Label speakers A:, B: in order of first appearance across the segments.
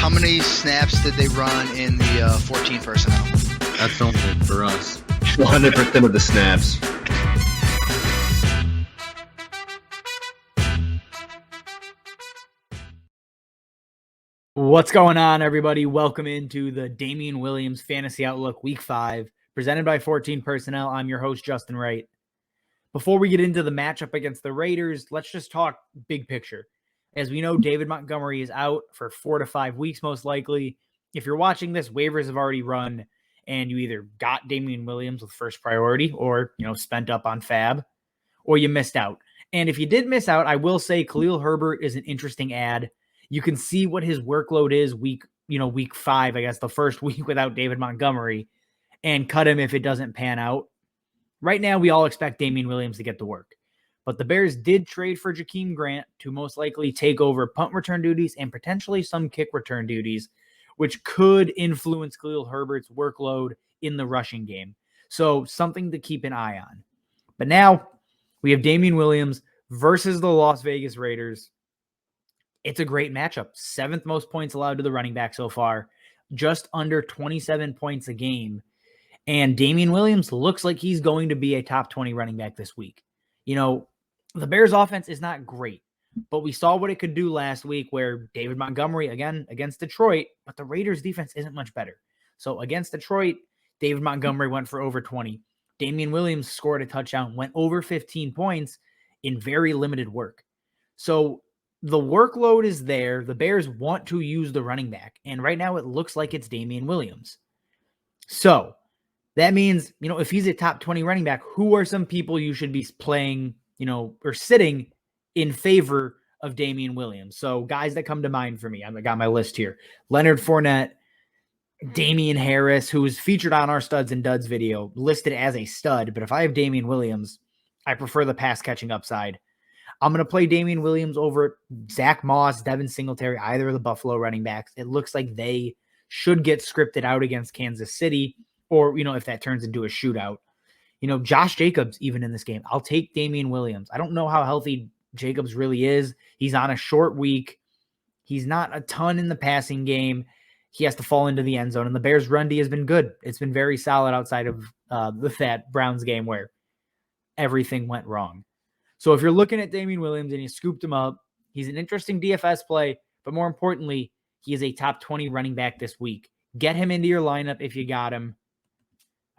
A: How many snaps did they run in the 14 personnel?
B: That's only for us.
C: 100% of the snaps.
D: What's going on, everybody? Welcome into the Damien Williams Fantasy Outlook Week 5, presented by 14 Personnel. I'm your host, Justin Wright. Before we get into the matchup against the Raiders, let's just talk big picture. As we know, David Montgomery is out for 4 to 5 weeks, most likely. If you're watching this, waivers have already run, and you either got Damien Williams with first priority or, spent up on fab, or you missed out. And if you did miss out, I will say Khalil Herbert is an interesting add. You can see what his workload is week 5, I guess, the first week without David Montgomery, and cut him if it doesn't pan out. Right now, we all expect Damien Williams to get the work. But the Bears did trade for Jakeem Grant to most likely take over punt return duties and potentially some kick return duties, which could influence Khalil Herbert's workload in the rushing game. So something to keep an eye on. But now we have Damien Williams versus the Las Vegas Raiders. It's a great matchup. 7th most points allowed to the running back so far, just under 27 points a game. And Damien Williams looks like he's going to be a top 20 running back this week. The Bears offense is not great, but we saw what it could do last week where David Montgomery, again, against Detroit, but the Raiders defense isn't much better. So against Detroit, David Montgomery went for over 20. Damien Williams scored a touchdown, went over 15 points in very limited work. So the workload is there. The Bears want to use the running back, and right now it looks like it's Damien Williams. So that means, if he's a top 20 running back, who are some people you should be playing, or sitting in favor of Damien Williams? So guys that come to mind for me, I got my list here. Leonard Fournette, Damian Harris, who was featured on our Studs and Duds video, listed as a stud. But if I have Damien Williams, I prefer the pass catching upside. I'm going to play Damien Williams over Zach Moss, Devin Singletary, either of the Buffalo running backs. It looks like they should get scripted out against Kansas City, or, if that turns into a shootout. Josh Jacobs, even in this game, I'll take Damien Williams. I don't know how healthy Jacobs really is. He's on a short week. He's not a ton in the passing game. He has to fall into the end zone, and the Bears' run D has been good. It's been very solid outside of that Browns game where everything went wrong. So if you're looking at Damien Williams and you scooped him up, he's an interesting DFS play, but more importantly, he is a top 20 running back this week. Get him into your lineup if you got him.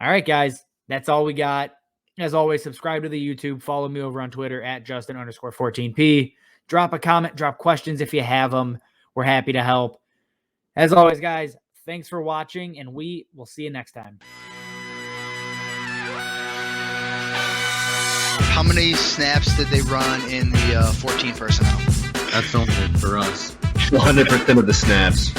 D: All right, guys, that's all we got. As always, subscribe to the YouTube. Follow me over on Twitter at Justin_14P. Drop a comment, drop questions if you have them. We're happy to help. As always, guys, thanks for watching, and we will see you next time.
A: How many snaps did they run in the 14 personnel?
B: That's only for us.
C: 100% of the snaps.